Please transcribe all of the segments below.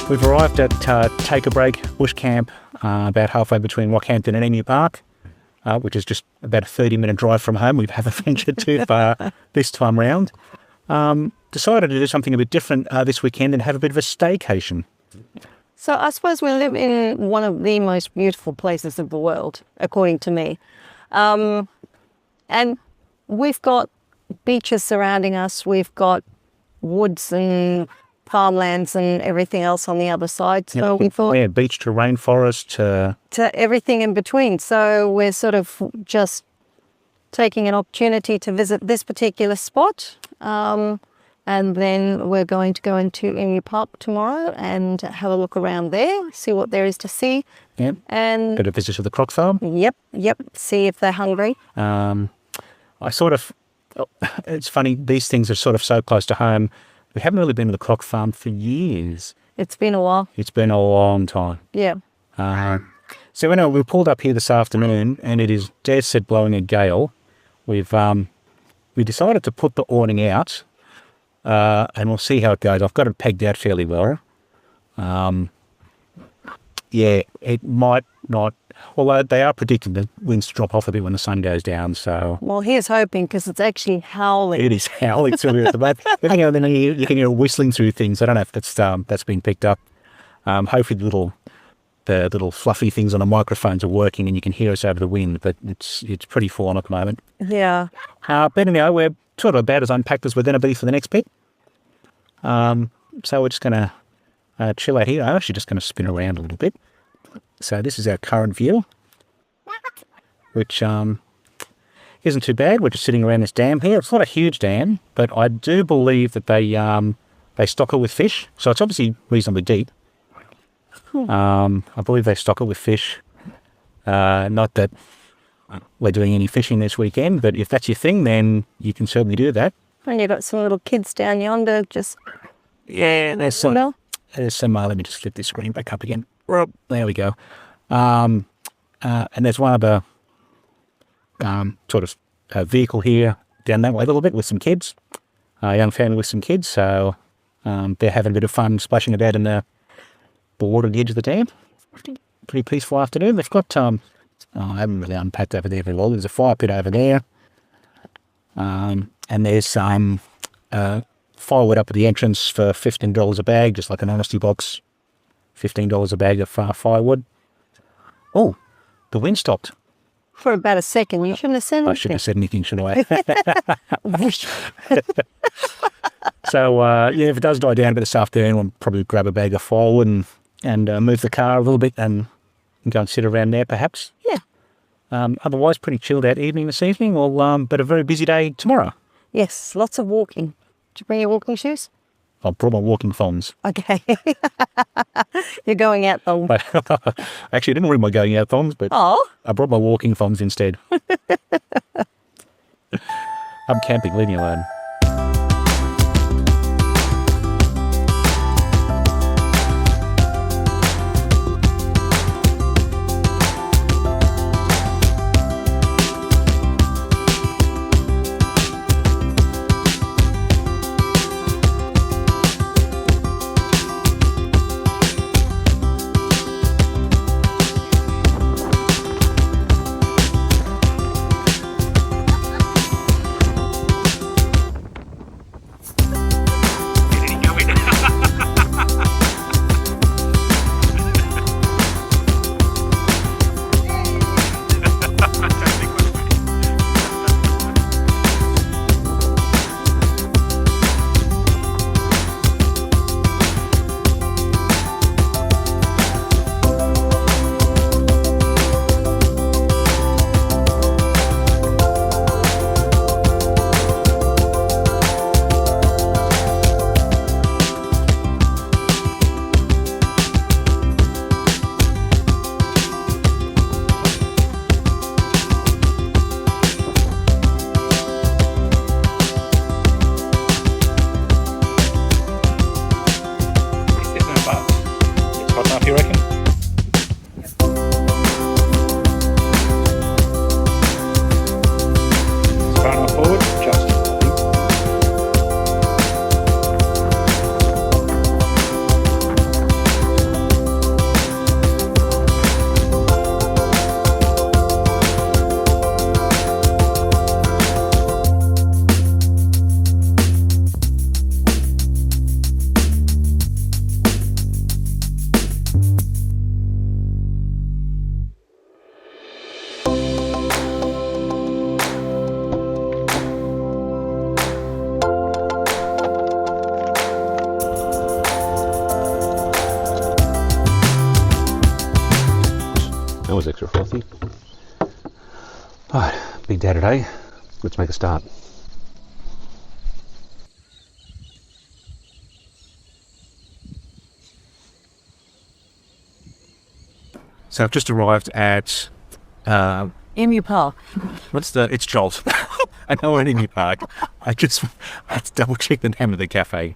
We've arrived at Take a Break Bush Camp, about halfway between Rockhampton and Emu Park, which is just about a 30-minute drive from home. We haven't ventured too far this time round. Decided to do something a bit different this weekend and have a bit of a staycation. So I suppose we live in one of the most beautiful places of the world, according to me. And we've got beaches surrounding us. We've got woods and farmlands and everything else on the other side. So we thought... Yeah, beach to rainforest to everything in between. So we're sort of just taking an opportunity to visit this particular spot. And then we're going to go into Emu Park tomorrow and have a look around there, see what there is to see. Yep. And bit of visit to the croc farm. Yep. See if they're hungry. It's funny, these things are sort of so close to home. We haven't really been to the croc farm for years. It's been a while. It's been a long time. Yeah. So anyway, we pulled up here this afternoon and it is dead set blowing a gale. We decided to put the awning out and we'll see how it goes. I've got it pegged out fairly well. It might not, although they are predicting the winds to drop off a bit when the sun goes down. So, well, here's hoping, because it's actually howling. It is howling through here at the moment. Then you can hear whistling through things. I don't know if that's been picked up. Hopefully the little fluffy things on the microphones are working and you can hear us over the wind. But it's pretty full on at the moment. Yeah. But anyway, we're sort of about as unpacked as we're going to be for the next bit. So we're just going to chill out here. I'm actually just going to spin around a little bit. So this is our current view, which isn't too bad. We're just sitting around this dam here. It's not a huge dam, but I do believe that they stock it with fish. So it's obviously reasonably deep. I believe they stock it with fish. Not that we're doing any fishing this weekend, but if that's your thing, then you can certainly do that. And you've got some little kids down yonder just... Yeah, there's some... No? There's some... let me just flip this screen back up again. There we go. And there's one other vehicle here down that way a little bit with some kids. A young family with some kids. So they're having a bit of fun splashing about in the water at the edge of the dam. Pretty peaceful afternoon. They've got... I haven't really unpacked over there very well. There's a fire pit over there. And there's some firewood up at the entrance for $15 a bag, just like an honesty box. $15 a bag of firewood. Oh, the wind stopped. For about a second. You shouldn't have said anything. I shouldn't have said anything, should I? So, if it does die down a bit this afternoon, we'll probably grab a bag of firewood and move the car a little bit and go and sit around there, perhaps. Yeah. Otherwise, pretty chilled out evening this evening, but a very busy day tomorrow. Yes, lots of walking. Did you bring your walking shoes? I brought my walking thongs. Okay. You're going out thongs. Actually, I didn't bring my going out thongs, but I brought my walking thongs instead. I'm camping, leave me alone. That was extra frothy. Alright, big day today. Let's make a start. So I've just arrived at Emu Park. it's Jolt. I know we're in Emu Park. I had to double check the name of the cafe.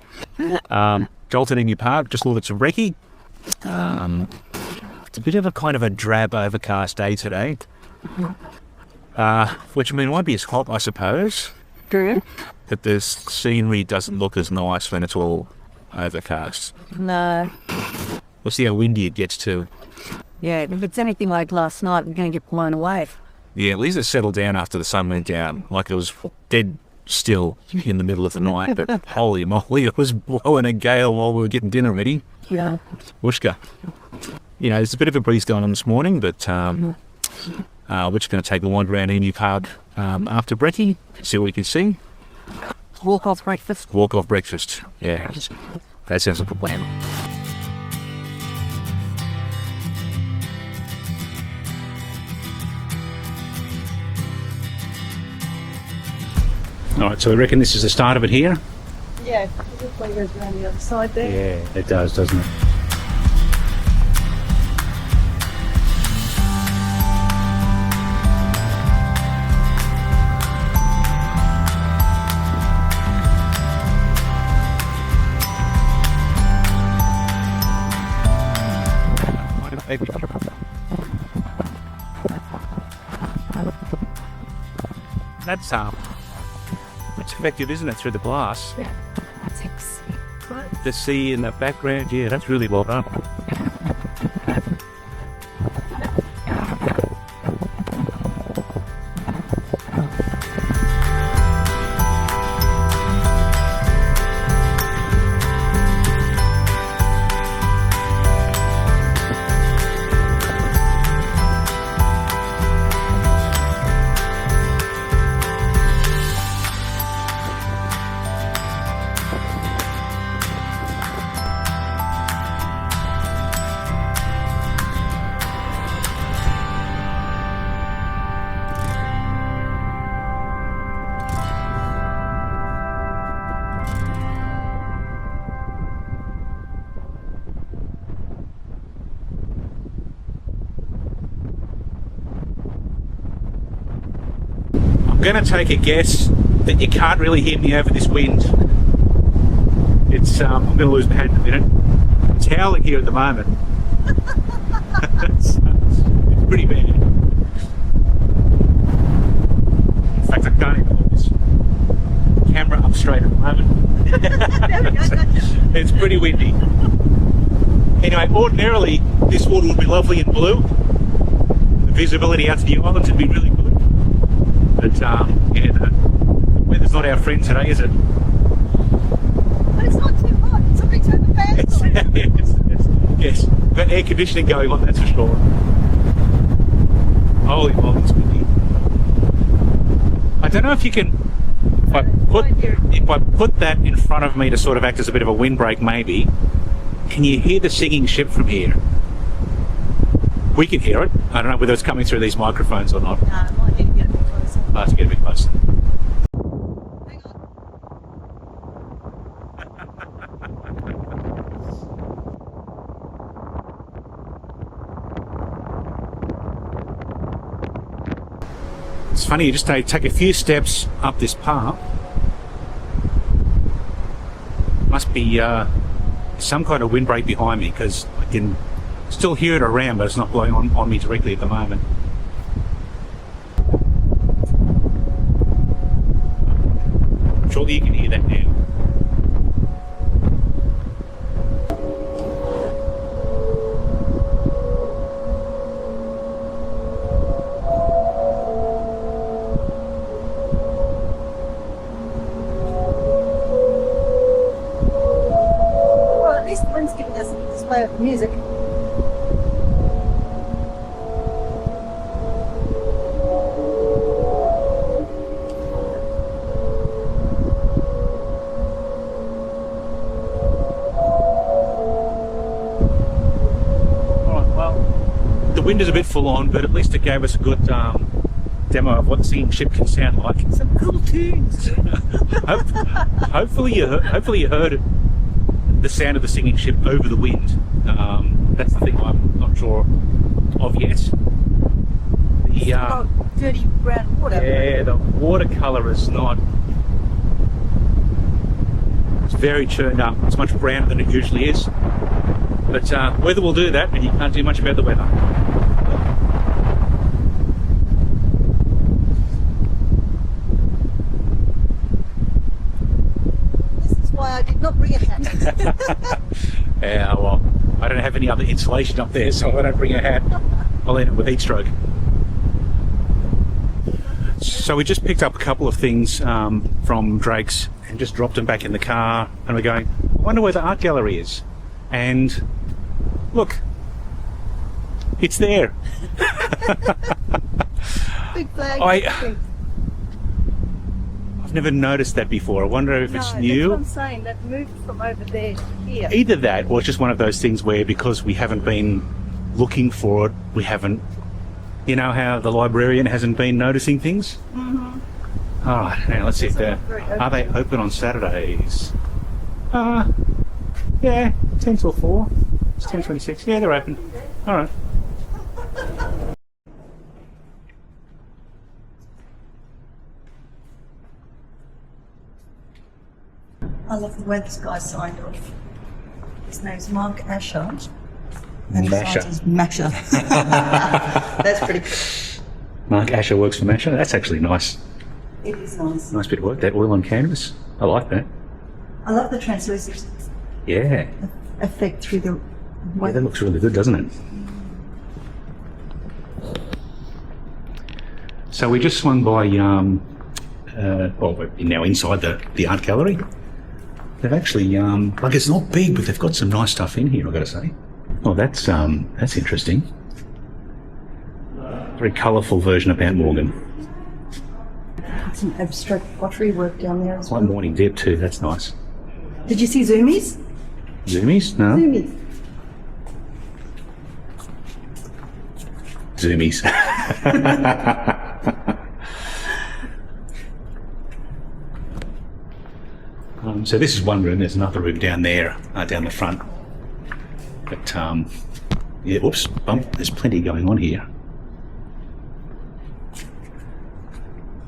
Jolt and Emu Park, just ordered some recce. It's a bit of a kind of a drab overcast day today. Which, I mean, might be as hot, I suppose. True. But the scenery doesn't look as nice when it's all overcast. No. We'll see how windy it gets too. Yeah, if it's anything like last night, we're going to get blown away. Yeah, at least it settled down after the sun went down. Like, it was dead still in the middle of the night, but holy moly, it was blowing a gale while we were getting dinner ready. Yeah. Whooshka. You know, there's a bit of a breeze going on this morning, but we're just going to take a wander around Emu Park after brekkie, see what we can see. Walk off breakfast. Walk off breakfast. Yeah, that sounds like a plan. Alright, so I reckon this is the start of it here? Yeah, this way goes around the other side there. Yeah, it does, doesn't it? That's it's effective, isn't it, through the glass? Yeah, thanks. The sea in the background, yeah, that's really well done. I'm going to take a guess that you can't really hear me over this wind. It's I'm going to lose my hat in a minute. It's howling here at the moment. It's pretty bad. In fact, I can't even hold this camera up straight at the moment. It's pretty windy. Anyway, ordinarily this water would be lovely and blue. The visibility out to the islands would be really good. But yeah, the weather's not our friend today, is it? But it's not too hot. Somebody turn the fans on. Yes, we've got air conditioning going on, that's for sure. Holy moly, it's windy. I don't know if you can, if I put that in front of me to sort of act as a bit of a windbreak maybe, can you hear the singing ship from here? We can hear it. I don't know whether it's coming through these microphones or not. Nah, it might need to get a bit closer. I'll have to get a bit closer. Hang on. It's funny, you just take a few steps up this path. Must be some kind of windbreak behind me because I can still hear it around, but it's not blowing on me directly at the moment. Surely you can hear that now. Well, at least the wind's giving us a display of music. the wind is a bit full on, but at least it gave us a good demo of what the singing ship can sound like. Some cool tunes. Hopefully you heard the sound of the singing ship over the wind. That's the thing I'm not sure of yet. The dirty brown water. yeah, the watercolour is not. It's very churned up. It's much browner than it usually is. But weather will do that, and you can't do much about the weather. This is why I did not bring a hat. Yeah, well, I don't have any other insulation up there, so I don't bring a hat. I'll end up with heat stroke. So we just picked up a couple of things from Drake's and just dropped them back in the car, and we're going, I wonder where the art gallery is. And look, it's there. Big flag. I've never noticed that before. I wonder if it's new. That's what I'm saying. That moved from over there to here. Either that, or it's just one of those things where because we haven't been looking for it, we haven't. You know how the librarian hasn't been noticing things? Mm-hmm. All right, now let's see if are they open on Saturdays? Yeah, 10 till 4. It's 10:26. Yeah, they're open. All right. I love the way this guy signed off. His name's Mark Asher. And his Masher. site is Masher. That's pretty cool. Mark Asher works for Masher. That's actually nice. It is nice. Nice bit of work. That oil on canvas. I like that. I love the translucent Yeah. effect through the Yeah, that looks really good, doesn't it? So we just swung by, well, we're now inside the art gallery. They've actually, like it's not big, but they've got some nice stuff in here, I've got to say. Oh, that's interesting. Very colourful version of Mount Morgan. some abstract pottery work down there as Like well. morning dip too, that's nice. Did you see zoomies? Zoomies? No? Zoomies. Zoomies. So this is one room, there's another room down there, down the front. But, yeah, whoops, bump, there's plenty going on here.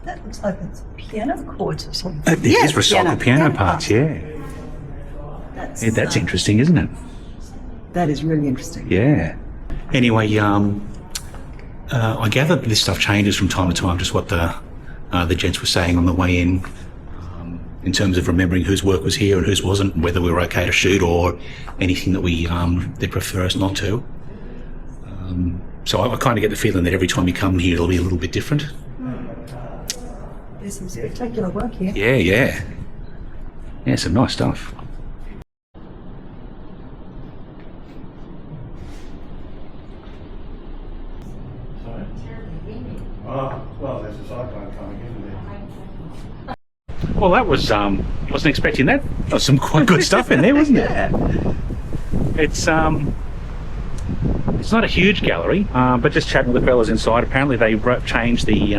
That looks like it's piano chords or something. It is recycled piano parts, yeah. That's, Yeah, that's interesting, isn't it? That is really interesting. Yeah. Anyway, I gather this stuff changes from time to time, just what the gents were saying on the way in terms of remembering whose work was here and whose wasn't, and whether we were okay to shoot or anything that they prefer us not to. So I kind of get the feeling that every time you come here, it'll be a little bit different. There's some spectacular work here. Yeah, yeah. Yeah, some nice stuff. Well, there's a cyclone coming in there. Well, that was, wasn't expecting that. There was some quite good stuff in there, wasn't it? It's not a huge gallery, but just chatting with the fellas inside, apparently they changed the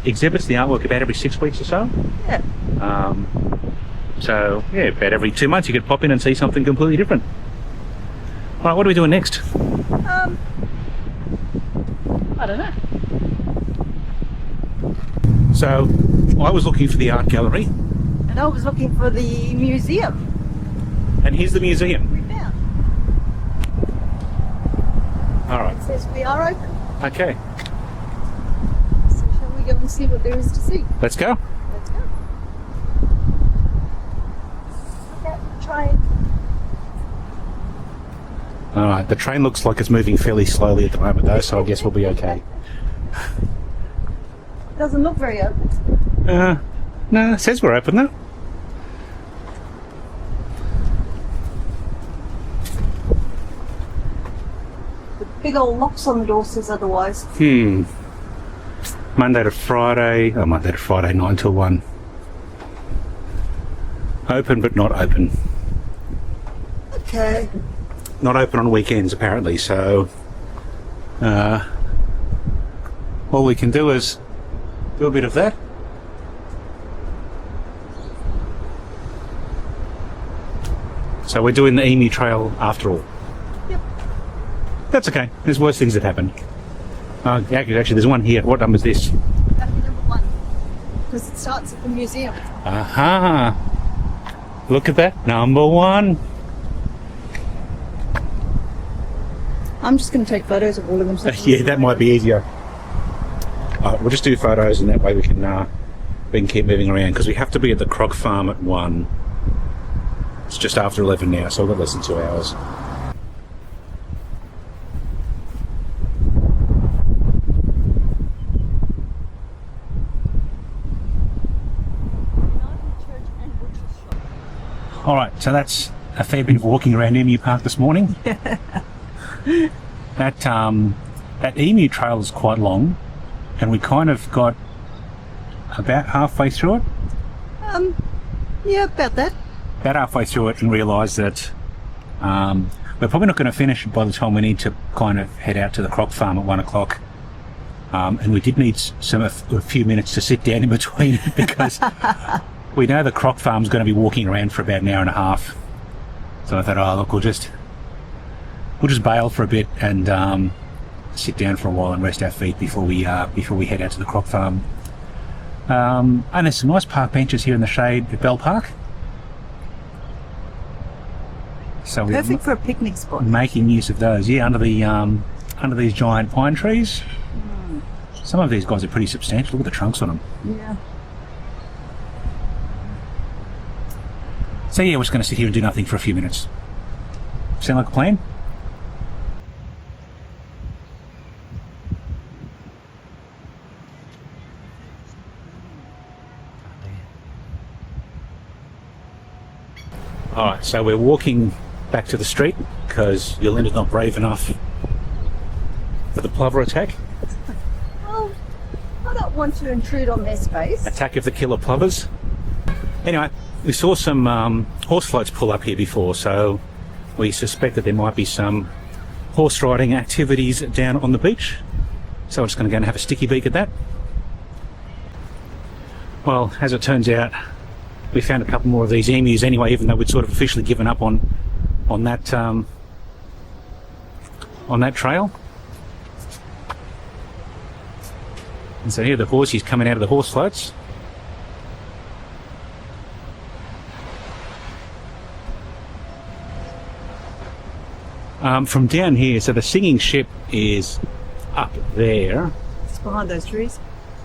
exhibits, the artwork about every 6 weeks or so. Yeah. So, yeah, about every 2 months you could pop in and see something completely different. All right, what are we doing next? I don't know. So, I was looking for the art gallery, And I was looking for the museum. and here's the museum. We found. All right, It says we are open. okay, So shall we go and see what there is to see? let's go. Let's go. Okay, try it. All right, the train looks like it's moving fairly slowly at the moment though, so I guess we'll be okay. Doesn't look very open. No, it says we're open though. The big old locks on the door says otherwise. Monday to Friday, 9 till 1. Open but not open. Okay. not open on weekends apparently, so all we can do is do a bit of that. So we're doing the Emu Trail after all. Yep. That's okay. There's worse things that happen. Actually, there's one here. What number is this? That'd be number 1. Because it starts at the museum. Aha! Look at that. Number 1. I'm just going to take photos of all of them. So Yeah, that might be easier. We'll just do photos, and that way we can keep moving around, because we have to be at the Croc Farm at 1. It's just after 11 now, so we've got less than 2 hours. Alright, so that's a fair bit of walking around Emu Park this morning. That Emu Trail is quite long, and we kind of got about halfway through it. Yeah, about that. About halfway through it and realised that we're probably not going to finish by the time we need to kind of head out to the Croc Farm at 1 o'clock. And we did need a few minutes to sit down in between, because we know the Croc Farm's going to be walking around for about an hour and a half. So I thought, oh look, we'll just bail for a bit and sit down for a while and rest our feet before we head out to the Croc Farm. And there's some nice park benches here in the shade at Bell Park. So Perfect for a picnic spot. Making use of those, yeah, under these giant pine trees. Some of these guys are pretty substantial. Look at the trunks on them. Yeah. So yeah, we're just going to sit here and do nothing for a few minutes. Sound like a plan? Alright, so we're walking back to the street because Yolinda's not brave enough for the plover attack. Well, I don't want to intrude on their space. Attack of the killer plovers. Anyway, we saw some horse floats pull up here before, so we suspect that there might be some horse riding activities down on the beach. So we're just going to go and have a sticky beak at that. Well, as it turns out, we found a couple more of these emus anyway, even though we'd sort of officially given up on that trail. And so here the horsey's coming out of the horse floats. From down here, so the singing ship is up there. It's behind those trees.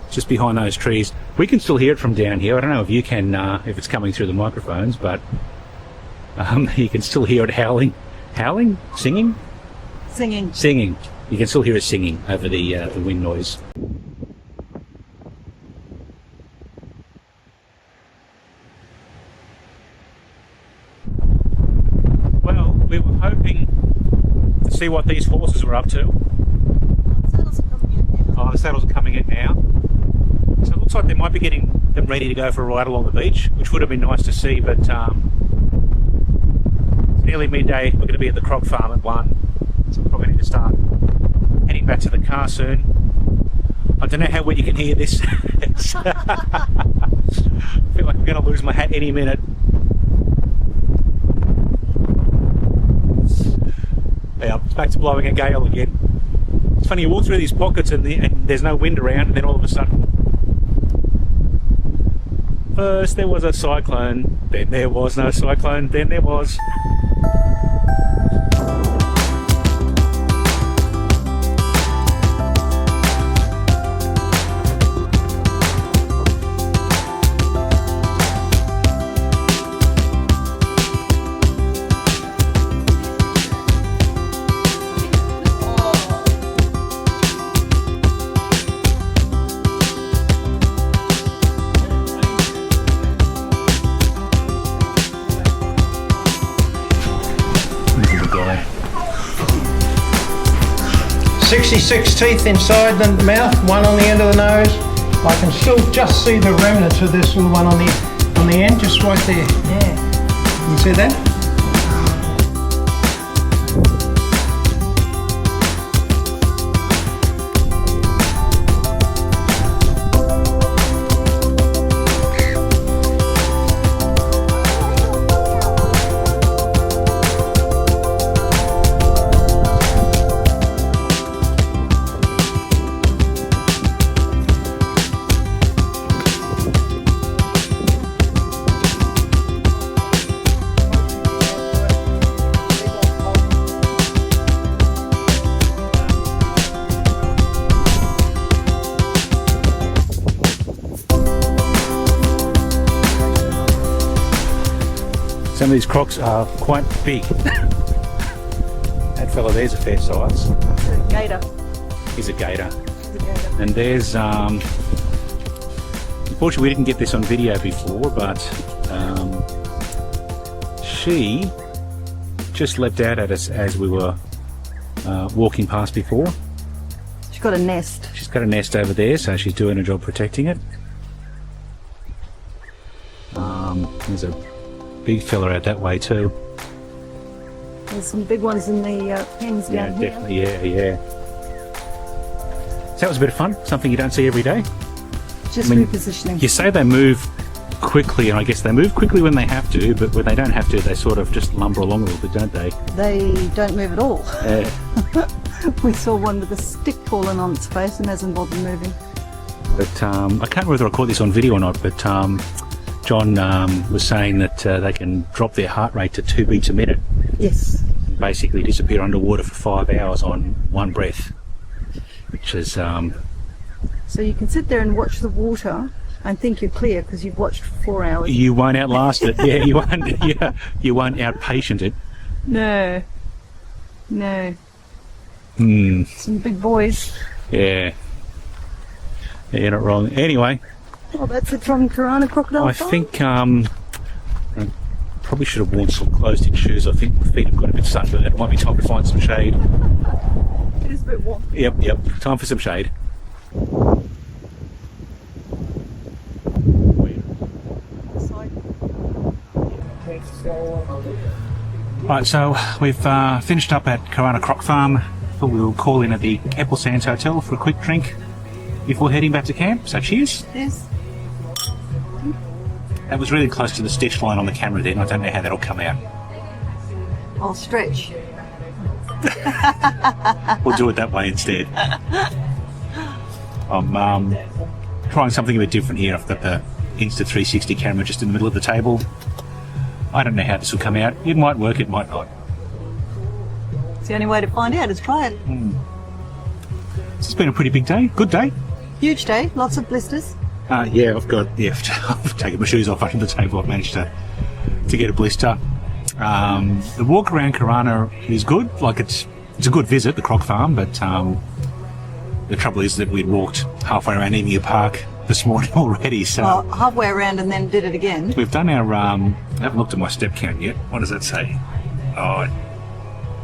Just behind those trees. We can still hear it from down here. I don't know if you can, if it's coming through the microphones, but you can still hear it howling. Howling? Singing? Singing. Singing. You can still hear it singing over the wind noise. Well, we were hoping to see what these horses were up to. Oh, the saddles are coming in now. So it looks like they might be getting them ready to go for a ride along the beach, which would have been nice to see, but it's nearly midday. We're going to be at the Croc Farm at 1, so we're probably need to start heading back to the car soon. I don't know how well you can hear this. I feel like I'm going to lose my hat any minute. Yeah, it's back to blowing a gale again. It's funny, you walk through these pockets and there's no wind around, and then all of a sudden, first there was a cyclone, then there was no cyclone, then there was. Guy. 66 teeth inside the mouth, one on the end of the nose. I can still just see the remnants of this little one on the end, just right there. Yeah. You see that? Some of these crocs are quite big. That fella there's a fair size. Gator. He's a gator. And there's, unfortunately we didn't get this on video before, but she just leapt out at us as we were walking past before. She's got a nest. She's got a nest over there, so she's doing a job protecting it. There's a big fella out that way too. There's some big ones in the pens down here. Definitely, yeah. So that was a bit of fun, something you don't see every day. Just repositioning. You say they move quickly, and I guess they move quickly when they have to, but when they don't have to, they sort of just lumber along a little bit, don't they? They don't move at all. Yeah. We saw one with a stick falling on its face and hasn't bothered moving. But I can't remember whether I caught this on video or not, but John was saying that they can drop their heart rate to 2 beats a minute. Yes. Basically disappear underwater for 5 hours on one breath, which is... So you can sit there and watch the water and think you're clear because you've watched for 4 hours. You won't outlast it. Yeah, you won't. Yeah, you won't outpatient it. No. Some big boys. Yeah. You're not wrong. Anyway. Well, that's it from Koorana Crocodile Farm. I think I probably should have worn some closed-in shoes. I think my feet have got a bit sunburned. It might be time to find some shade. It is a bit warm. Yep. Time for some shade. Right, so we've finished up at Koorana Croc Farm. Thought we will call in at the Keppel Sands Hotel for a quick drink before heading back to camp. So cheers. Yes. That was really close to the stitch line on the camera then. I don't know how that'll come out. I'll stretch. We'll do it that way instead. I'm trying something a bit different here. I've got the Insta360 camera just in the middle of the table. I don't know how this will come out. It might work, it might not. It's the only way to find out is try it. This has been a pretty big day. Good day. Huge day. Lots of blisters. Yeah, I've taken my shoes off under the table. I've managed to get a blister. The walk around Koorana is good. Like it's a good visit, the Croc Farm, but the trouble is that we'd walked halfway around Emu Park this morning already. So halfway around and then did it again. we've done our. I haven't looked at my step count yet. What does that say? Oh,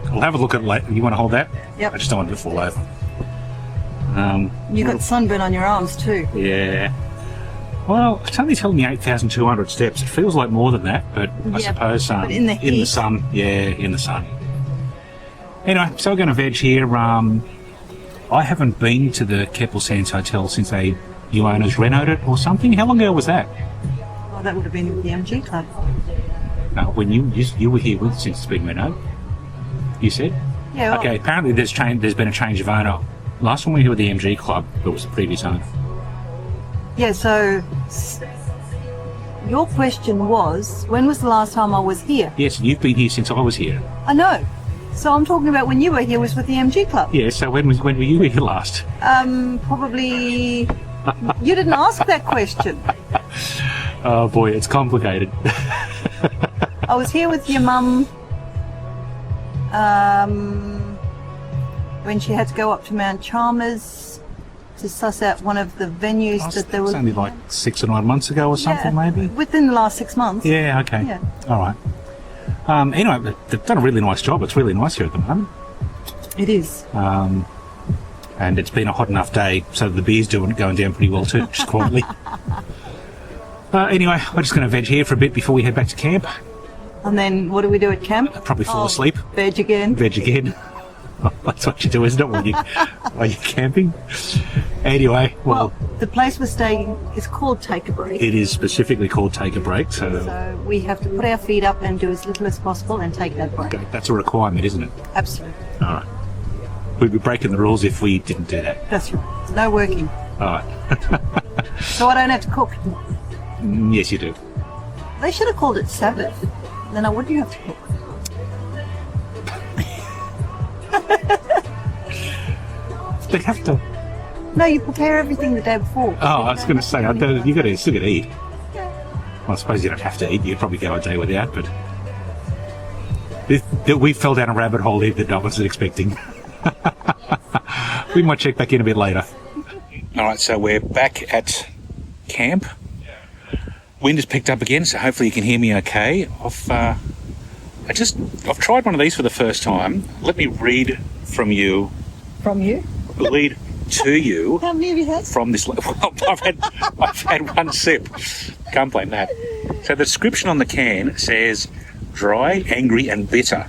I'll have a look at it later. You want to hold that? Yep. I just don't want it to fall over. You got sunburn on your arms too. Yeah. Well, it's only telling me 8,200 steps. It feels like more than that, but I suppose but in the heat. sun. Yeah, in the sun. Anyway, so we're going to veg here. I haven't been to the Keppel Sands Hotel since new owners renovated it or something. How long ago was that? Oh, that would have been with the MG Club. No, when you were here with since it's been renovated. You said? Yeah. Well, Okay, apparently there's been a change of owner. Last one we were here with the MG Club, it was the previous owner. Yeah, so your question was, when was the last time I was here? Yes, you've been here since I was here. I know. So I'm talking about when you were here was with the MG Club. Yeah, so when were you here last? Probably... You didn't ask that question. Oh boy, it's complicated. I was here with your mum when she had to go up to Mount Chalmers to suss out one of the venues that there was. Only like 6 or 9 months ago or something, maybe? Within the last 6 months. Yeah, okay. Yeah. All right. Anyway, they've done a really nice job. It's really nice here at the moment. It is. And it's been a hot enough day, so the beer's going down pretty well too, just quietly. Anyway, we're just going to veg here for a bit before we head back to camp. And then what do we do at camp? Probably fall asleep. Veg again. Veg again. That's what you do, isn't it, while you're camping? Anyway, well, the place we're staying is called Take a Break. it is specifically called Take a Break, so We have to put our feet up and do as little as possible and take that break. okay, that's a requirement, isn't it? Absolutely. All right. We'd be breaking the rules if we didn't do that. That's right. No working. All right. So I don't have to cook. Yes, you do. They should have called it Sabbath. Then I wouldn't have to cook. They have to. No, you prepare everything the day before. Oh, I was going to say, you still got to eat. Well, I suppose you don't have to eat. You'd probably go a day without, but we fell down a rabbit hole here that I wasn't expecting. We might check back in a bit later. All right, so we're back at camp. Wind has picked up again, so hopefully you can hear me okay. I've tried one of these for the first time. Let me read from you. From you? Read to you. How many have you had? From this. Well, I've had one sip. Can't blame that. So the description on the can says dry, angry, and bitter.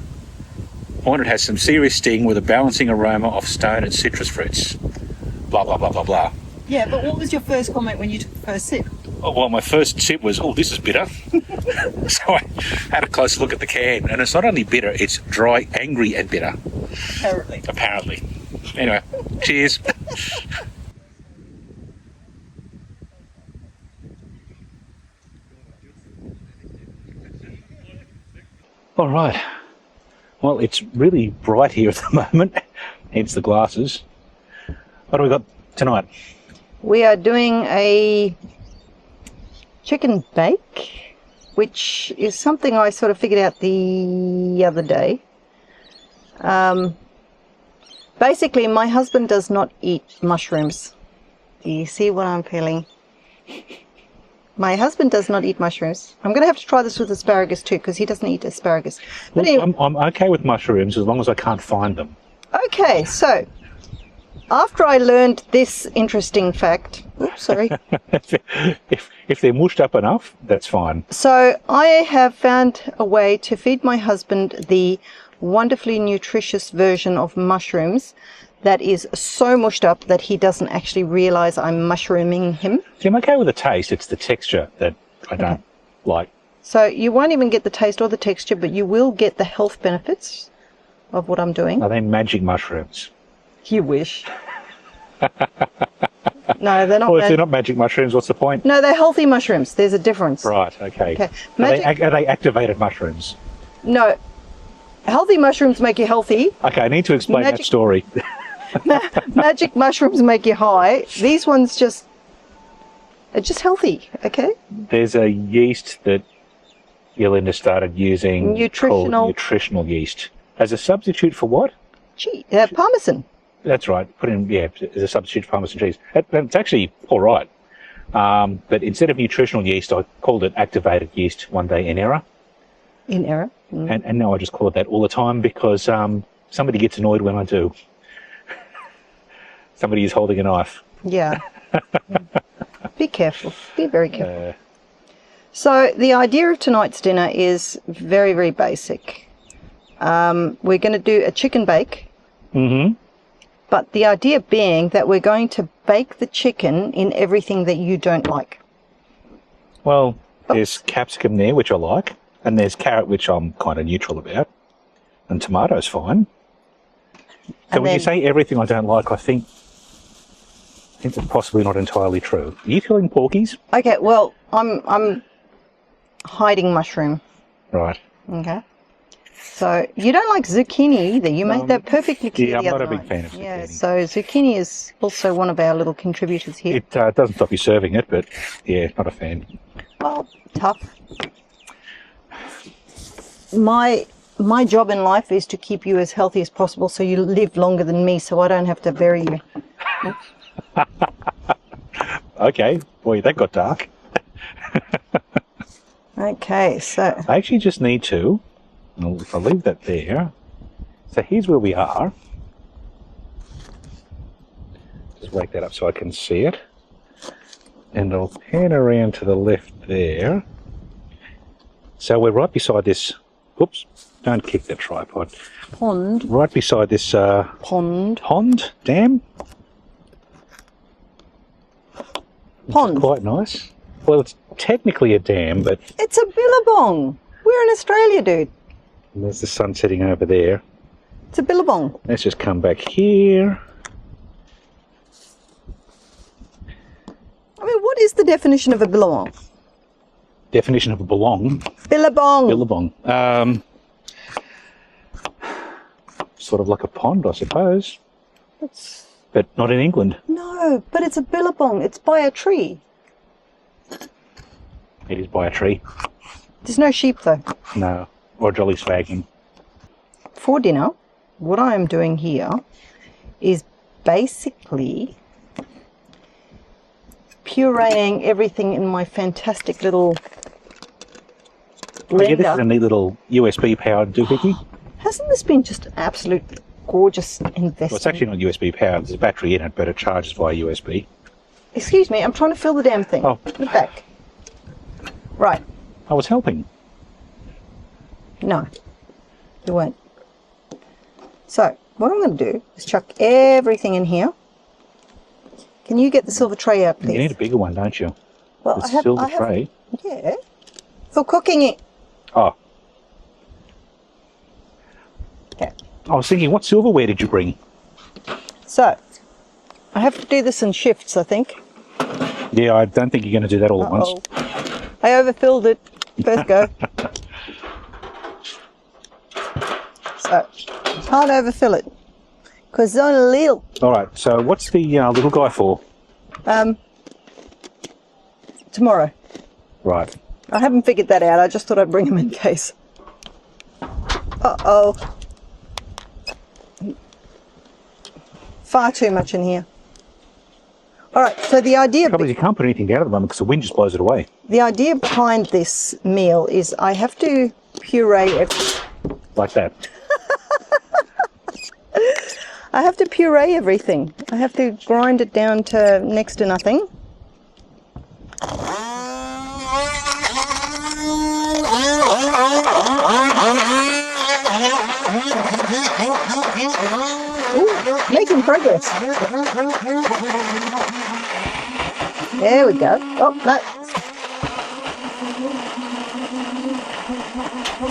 On it has some serious sting with a balancing aroma of stone and citrus fruits. Blah blah blah blah blah. Yeah, but what was your first comment when you took the first sip? Oh, well, my first sip was, oh, this is bitter. So I had a close look at the can, and it's not only bitter, it's dry, angry, and bitter. Apparently. Anyway, cheers. All right. Well, it's really bright here at the moment, hence the glasses. What do we got tonight? We are doing a chicken bake, which is something I sort of figured out the other day. Basically, my husband does not eat mushrooms. Do you see what I'm feeling? My husband does not eat mushrooms. I'm going to have to try this with asparagus too, because he doesn't eat asparagus. But anyway, I'm okay with mushrooms as long as I can't find them. Okay, so after I learned this interesting fact, oops, sorry. if they're mushed up enough, that's fine. So I have found a way to feed my husband the wonderfully nutritious version of mushrooms that is so mushed up that he doesn't actually realize I'm mushrooming him. See, I'm okay with the taste. It's the texture that I don't like. So you won't even get the taste or the texture, but you will get the health benefits of what I'm doing. Are they magic mushrooms? You wish. No, they're not. Well, if they're not magic mushrooms, what's the point? No, they're healthy mushrooms. There's a difference. Right, okay. Okay. Are they activated mushrooms? No. Healthy mushrooms make you healthy. Okay, I need to explain that story. Magic mushrooms make you high. These ones are just healthy, okay? There's a yeast that Yolanda started using called nutritional yeast. As a substitute for what? Parmesan. That's right. Put in, as a substitute for Parmesan cheese. It's actually all right. But instead of nutritional yeast, I called it activated yeast one day in error. In error? Mm. And now I just call it that all the time because somebody gets annoyed when I do. Somebody is holding a knife. Yeah. Be careful. Be very careful. So the idea of tonight's dinner is very, very basic. We're going to do a chicken bake. Mm-hmm. But the idea being that we're going to bake the chicken in everything that you don't like. Well, there's capsicum there, which I like. And there's carrot, which I'm kind of neutral about. And tomato's fine. So when you say everything I don't like, I think that's possibly not entirely true. Are you feeling porkies? Okay, well, I'm hiding mushroom. Right. Okay. So you don't like zucchini either. You made that perfectly clear. Yeah, I'm the not other a big night. fan of zucchini. Yeah, so zucchini is also one of our little contributors here. It doesn't stop you serving it, but yeah, not a fan. Well, tough. My job in life is to keep you as healthy as possible so you live longer than me so I don't have to bury you. Okay, boy, that got dark. Okay, so I actually just need to, if I leave that there, so here's where we are. Just wake that up so I can see it. And I'll pan around to the left there. So we're right beside this, oops, don't kick that tripod. pond. Right beside this Pond. dam. Pond. Quite nice. Well, it's technically a dam, but It's a billabong. We're in Australia, dude. there's the sun setting over there. It's a billabong. Let's just come back here. I mean, what is the definition of a billabong? Definition of a belong. Billabong. Billabong. Sort of like a pond, I suppose. It's, But not in England. no, but it's a billabong. It's by a tree. It is by a tree. There's no sheep, though. No. Or a jolly swagman. for dinner, what I am doing here is basically pureeing everything in my fantastic little blender. Yeah, this is a neat little USB powered doohickey. Hasn't this been just an absolute gorgeous investment? Well, it's actually not USB powered. There's a battery in it, but it charges via USB. Excuse me, I'm trying to fill the damn thing. Oh. Look back. Right. I was helping. No, you weren't. So, what I'm going to do is chuck everything in here. Can you get the silver tray out, please? You need a bigger one, don't you? Well, The silver tray. Yeah. For cooking it. Oh, Okay. I was thinking, what silverware did you bring? So, I have to do this in shifts, I think. Yeah, I don't think you're going to do that all at once. I overfilled it. First go. So, can't overfill it. Because it's only a little. All right, so what's the little guy for? Tomorrow. Right. I haven't figured that out. I just thought I'd bring him in case. Uh-oh. Far too much in here. All right, so the idea... Probably you can't put anything down at the moment because the wind just blows it away. The idea behind this meal is I have to puree it. Like that. I have to puree everything. I have to grind it down to next to nothing. Ooh, making progress. There we go. Oh, no.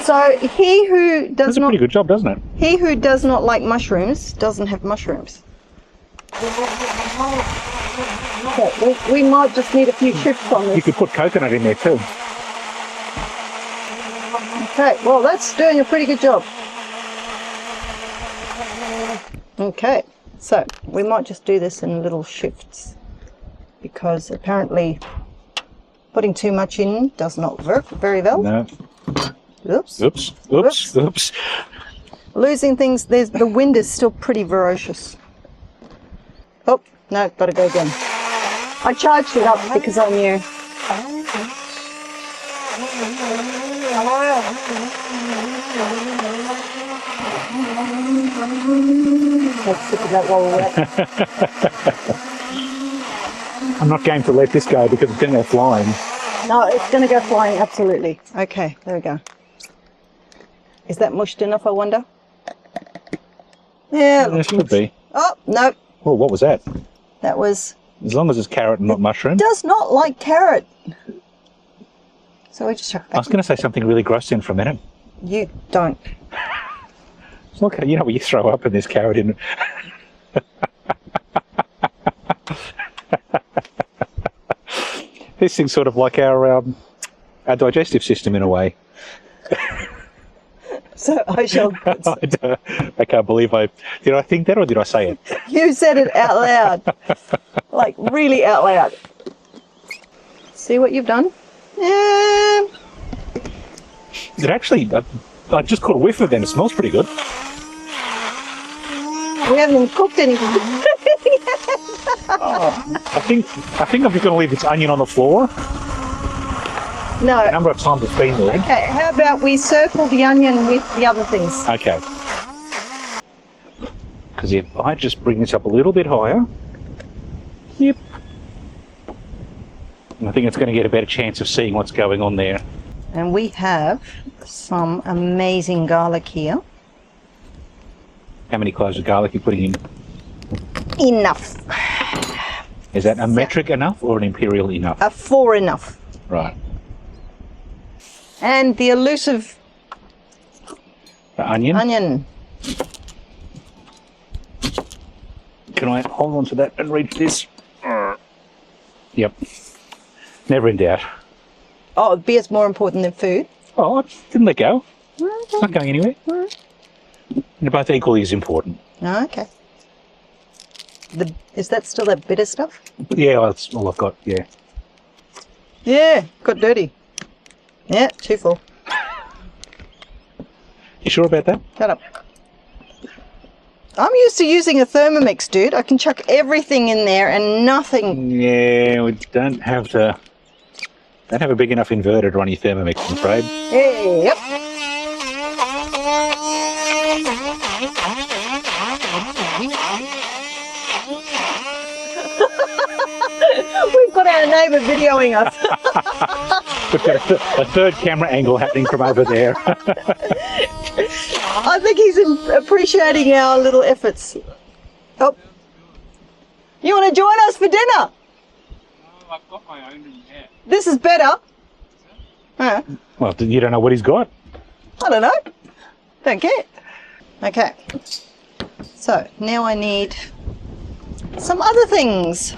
So he who does That's a not... pretty good job, doesn't it? He who does not like mushrooms doesn't have mushrooms. Okay, we might just need a few shifts on You this. could put coconut in there too. Okay, well that's doing a pretty good job. Okay, so we might just do this in little shifts because apparently putting too much in does not work very well. No. Oops. Oops. Oops. Oops. Losing things, the wind is still pretty ferocious. Oh, no, gotta go again. I charged it up because I knew. Let's stick with that while we're at it. I'm not going to let this go because it's going to go flying. No, it's going to go flying, absolutely. Okay, there we go. Is that mushed enough, I wonder? Yeah. It should be. Oh, no, Oh, what was that? that was... As long as it's carrot and not mushroom. Does not like carrot. So we just chuck it I was going to say something really gross in for a minute. You don't. Look, you know when you throw up and there's carrot in it. This thing's sort of like our digestive system in a way. So I shall... I can't believe did I think that or did I say it? You said it out loud. Like, really out loud. See what you've done? Yeah. It actually, I just caught a whiff of it and it smells pretty good. We haven't even cooked anything. I think I'm just going to leave this onion on the floor. The No. number of times it's been there. Okay, how about we circle the onion with the other things? Okay. Because if I just bring this up a little bit higher, yep. And I think it's going to get a better chance of seeing what's going on there. And we have some amazing garlic here. How many cloves of garlic are you putting in? Enough. Is that a metric enough or an imperial enough? A 4 enough. Right. And the elusive The onion. onion. Can I hold on to that and reach this? Yep. Never in doubt. Oh, beer's more important than food. Oh, I didn't let go. It's not going anywhere. They're both equally as important. Oh, okay. Is that still that bitter stuff? Yeah, that's all I've got, yeah. Yeah, got dirty. Yeah, too full. You sure about that? Shut up. I'm used to using a Thermomix, dude. I can chuck everything in there and nothing. Yeah, we don't have a big enough inverter to run your Thermomix, I'm afraid. Yep. We've got our neighbour videoing us. We've got a third camera angle happening from over there. I think he's appreciating our little efforts. Oh. You want to join us for dinner? No, I've got my own in here. This is better. Well, you don't know what he's got. I don't know. Don't care. Okay. So now I need some other things.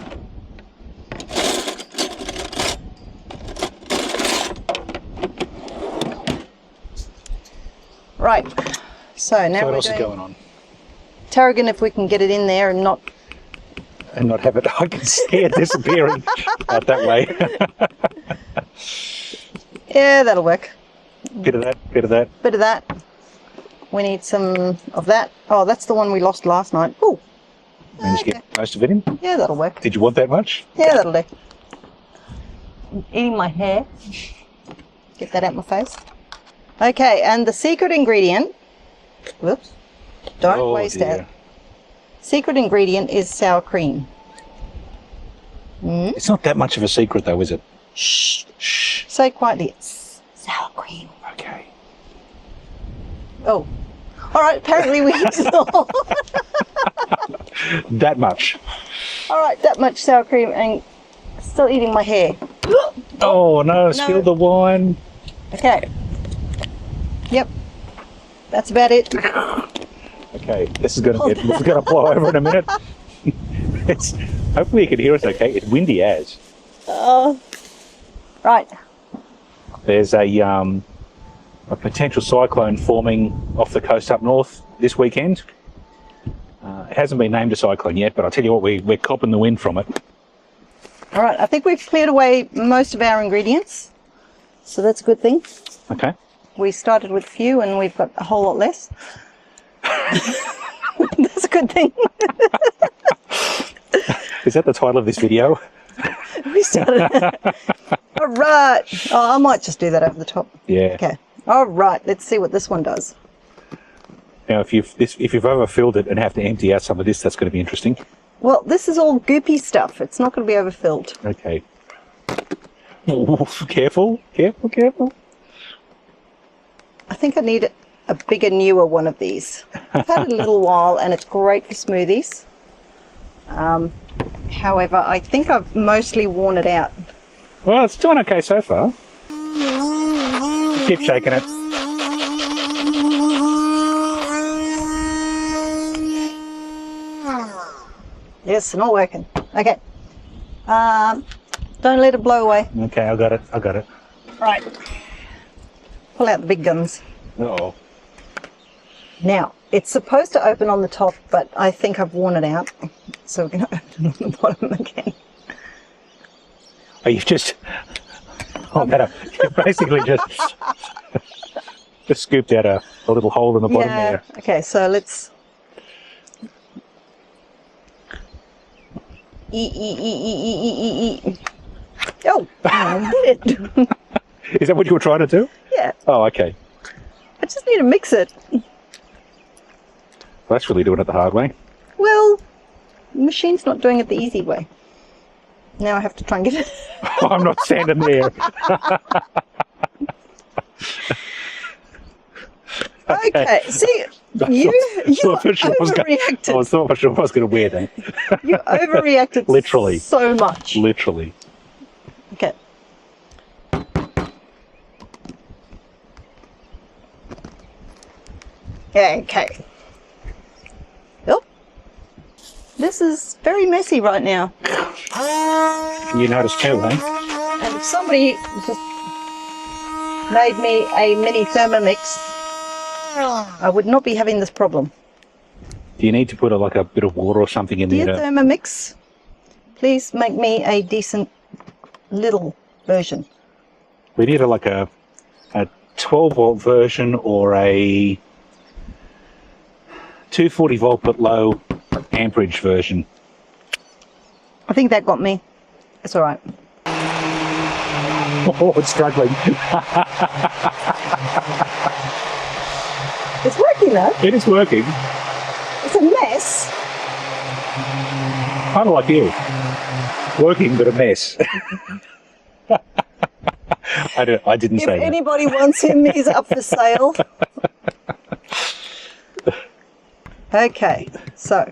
Right. So now So what we're else is doing going on? tarragon, if we can get it in there and not. And not have it, I can see it disappearing out that way. Yeah, that'll work. Bit of that, bit of that. Bit of that. We need some of that. Oh, that's the one we lost last night. Oh, Managed to get most of it in. yeah, that'll work. Did you want that much? Yeah, that'll do. I'm eating my hair. Get that out my face. Okay, and the secret ingredient. Whoops. Don't Oh, waste dear. it. Secret ingredient is sour cream. It's not that much of a secret, though, is it? Shh. Shh. Say quietly. It's sour cream. Okay. Oh. All right, apparently we saw. That much. All right, that much sour cream and still eating my hair. Oh no! Spill the wine. Okay. Yep. That's about it. Okay, this is gonna blow over in a minute. It's hopefully you can hear us. Okay, it's windy as. Right. There's a potential cyclone forming off the coast up north this weekend. It hasn't been named a cyclone yet, but I'll tell you what, we're copping the wind from it. All right. I think we've cleared away most of our ingredients, so that's a good thing. Okay. We started with few, and we've got a whole lot less. That's a good thing. Is that the title of this video? We started. All right. Oh, I might just do that over the top. Yeah. Okay. All right. Let's see what this one does. Now, if you've overfilled it and have to empty out some of this, that's going to be interesting. Well, this is all goopy stuff. It's not going to be overfilled. Okay. Ooh, careful, careful, careful. I think I need a bigger, newer one of these. I've had it a little while, and it's great for smoothies. However, I think I've mostly worn it out. Well, it's doing okay so far. Keep shaking it. Yes, not working. Okay. Don't let it blow away. Okay, I got it. I got it. Right. Pull out the big guns. Uh-oh. Now, it's supposed to open on the top, but I think I've worn it out. So we're going to open on the bottom again. Oh, you've just... Oh, better. You basically just scooped out a little hole in the bottom there. Okay, so let's... Oh, I did it. Is that what you were trying to do? Yeah, Oh, okay. I just need to mix it. Well, that's really doing it the hard way. Well, the machine's not doing it the easy way. Now I have to try and get it. I'm not standing there. Okay, see, you overreacted. I was not sure I was going to wear that. You overreacted Literally. so much. Literally. Okay. Okay. Oh, this is very messy right now. You noticed too, eh? And if somebody just made me a mini Thermomix, I would not be having this problem. Do you need to put a bit of water or something in Dear there? Thermomix, please make me a decent little version. We need a 12 volt version or a 240 volt but low amperage version. I think that got me. It's all right. Oh, it's struggling. It's working though. It is working. It's a mess. Kind of like you. Working, but a mess. I didn't If say that. anybody wants him, he's up for sale. Okay, so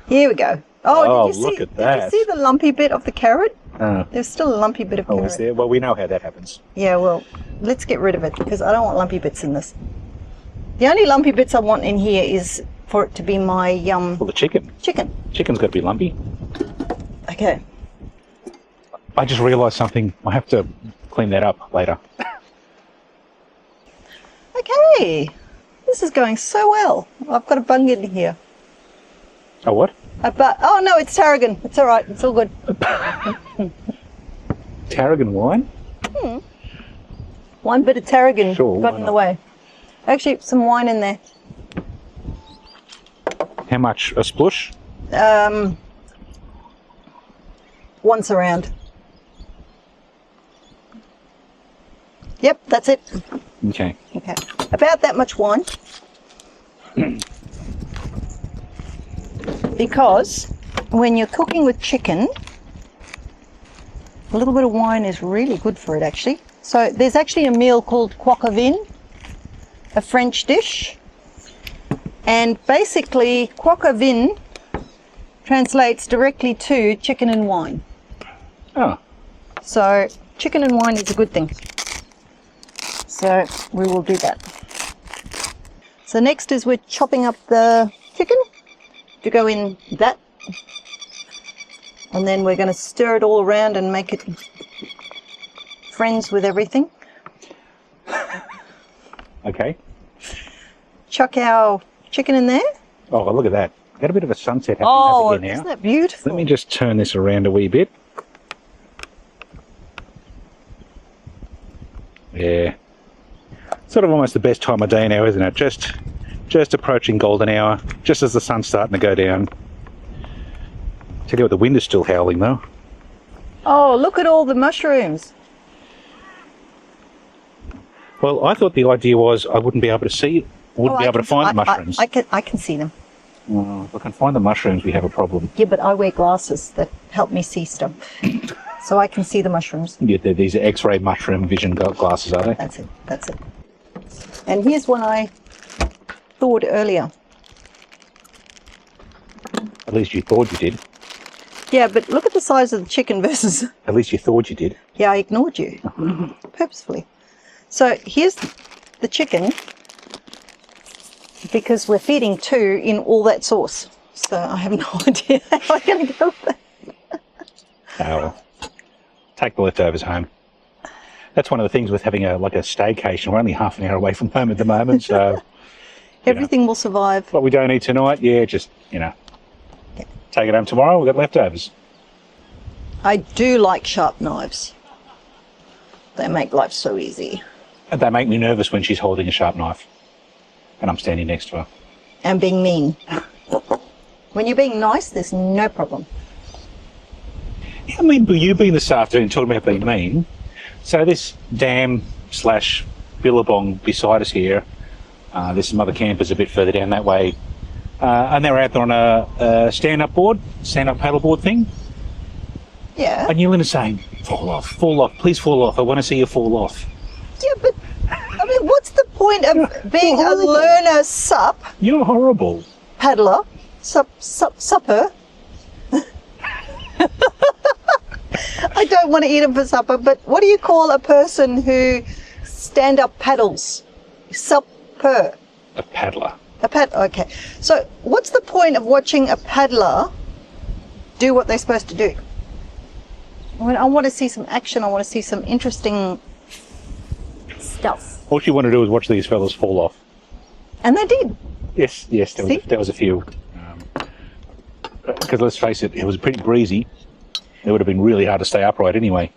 here we go. Oh, did you look see, at that. Did you see the lumpy bit of the carrot? Oh, There's still a lumpy bit of carrot. is there? Well, we know how that happens. Yeah, well, let's get rid of it because I don't want lumpy bits in this. The only lumpy bits I want in here is for it to be my Well, the chicken. chicken. Chicken's got to be lumpy. Okay. I just realised something. I have to clean that up later. Okay. This is going so well. I've got a bung in here. Oh, what? Oh no, it's tarragon. It's all right. It's all good. Tarragon wine? One bit of tarragon Sure, got why in the not? way. Actually, some wine in there. How much? A splush? Once around. Yep, that's it. Okay. Okay. About that much wine. Because when you're cooking with chicken, a little bit of wine is really good for it actually. So there's actually a meal called Crococdile, a French dish. And basically Crococdile translates directly to chicken and wine. Oh, So chicken and wine is a good thing. So we will do that. So next is we're chopping up the chicken to go in that. And then we're going to stir it all around and make it friends with everything. okay. Chuck our chicken in there. Oh, well, look at that. Got a bit of a sunset happening over here now. Isn't that beautiful? Let me just turn this around a wee bit. Yeah. Sort of almost the best time of day now, isn't it? Just approaching golden hour, just as the sun's starting to go down. Tell you what, the wind is still howling though. Oh, look at all the mushrooms. Well, I thought the idea was I wouldn't be able to see, wouldn't be able to find the mushrooms. I can see them. Oh, if I can find the mushrooms, we have a problem. Yeah, but I wear glasses that help me see stuff. So I can see the mushrooms. Yeah, these are X-ray mushroom vision glasses, are they? That's it. That's it. And here's one I thawed earlier. At least you thought you did. Yeah, but look at the size of the chicken versus... At least you thought you did. Yeah, I ignored you. Purposefully. So here's the chicken because we're feeding two in all that sauce. So I have no idea how I'm going to go with that. Oh, well. Take the leftovers home. That's one of the things with having a staycation. We're only half an hour away from home at the moment, so Everything will survive. what we don't eat tonight, yeah, just take it home tomorrow. We've got leftovers. I do like sharp knives. They make life so easy. And they make me nervous when she's holding a sharp knife, and I'm standing next to her. And being mean. When you're being nice, there's no problem. Yeah, I mean, you being this afternoon talking about being mean. So this dam/billabong beside us here. There's some other campers a bit further down that way, and they're out there on a stand-up paddleboard thing. Yeah. And Yelena saying, fall off, please fall off. I want to see you fall off. Yeah, but I mean, what's the point of being a learner sup, You're horrible. paddler, supper? I don't want to eat them for supper, but what do you call a person who stand-up paddles? Supper. A paddler. Okay. So what's the point of watching a paddler do what they're supposed to do? I want to see some action. I want to see some interesting stuff. All you want to do is watch these fellas fall off. And they did. Yes, there was a few. Because let's face it, it was pretty breezy. It would have been really hard to stay upright anyway.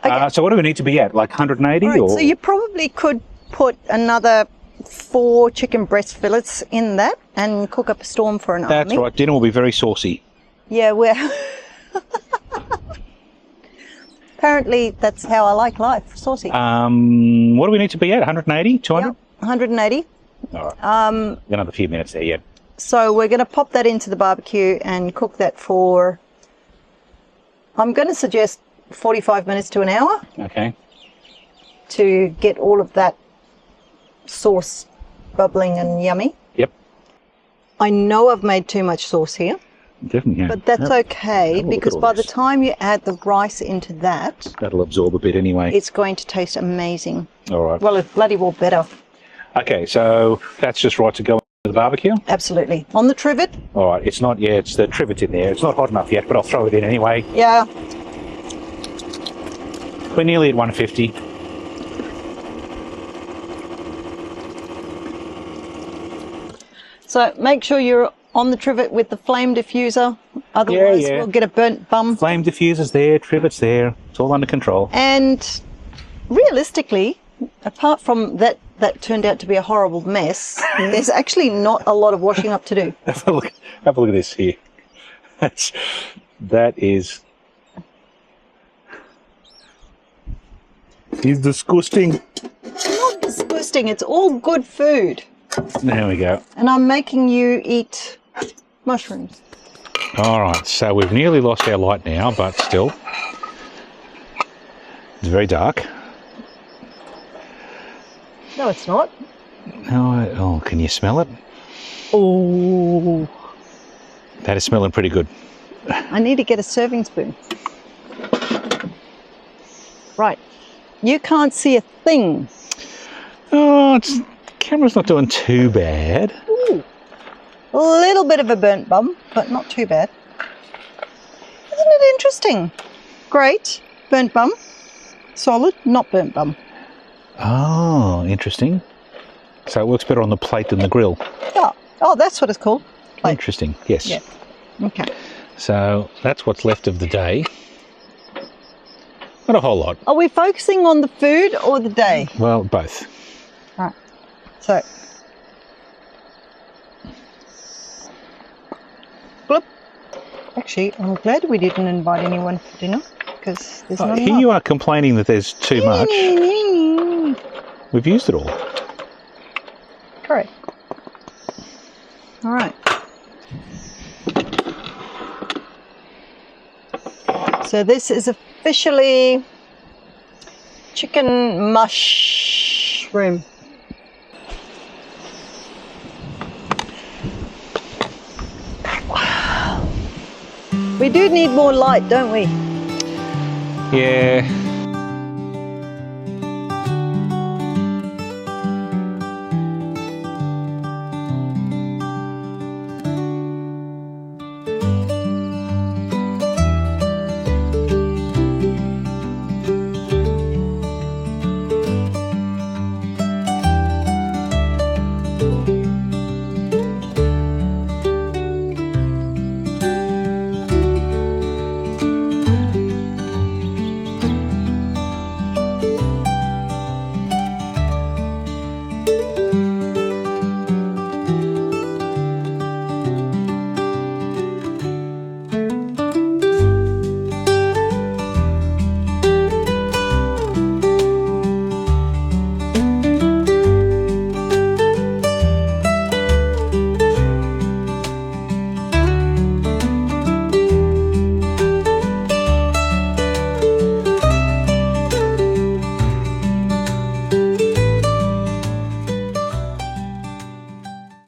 Okay. So what do we need to be at? Like 180 All right, or? so you probably could put another 4 chicken breast fillets in that and cook up a storm for an That's army. right. Dinner will be very saucy. Yeah, we're... Apparently, that's how I like life, saucy. What do we need to be at? 180? 200? Yep, 180. All right. Another few minutes there, yeah. So we're going to pop that into the barbecue and cook that for, I'm going to suggest 45 minutes to an hour Okay. to get all of that sauce bubbling and yummy. Yep. I know I've made too much sauce here, Definitely, yeah. but that's Yep. okay Have a look at because all by the this. time you add the rice into that, That'll absorb a bit anyway. it's going to taste amazing. All right. Well, it's bloody well better. Okay, so that's just right to go into the barbecue. Absolutely. On the trivet? All right, it's not yet. It's the trivet in there. It's not hot enough yet, but I'll throw it in anyway. Yeah. We're nearly at 150. So make sure you're on the trivet with the flame diffuser. Otherwise, yeah. we'll get a burnt bum. Flame diffuser's there, trivet's there. It's all under control. And realistically, apart from that turned out to be a horrible mess, there's actually not a lot of washing up to do. Have a look at this here. That is disgusting. Not disgusting. It's all good food. There we go. And I'm making you eat mushrooms. All right, so we've nearly lost our light now, but still, it's very dark. No, it's not. Oh, can you smell it? Oh, That is smelling pretty good. I need to get a serving spoon. Right. You can't see a thing. Oh, the camera's not doing too bad. Ooh. A little bit of a burnt bum, but not too bad. Isn't it interesting? Great. Burnt bum. Solid, not burnt bum. Oh, interesting. So it works better on the plate than the grill. Yeah. Oh, that's what it's called. Plate. Interesting, yes. Yeah. Okay. So that's what's left of the day. Not a whole lot. Are we focusing on the food or the day? Well, both. Right. So. Bloop. Actually, I'm glad we didn't invite anyone for dinner because there's not Here enough. you are complaining that there's too much. We've used it all. Correct. All right. So this is officially chicken mushroom. Wow. We do need more light, don't we? Yeah.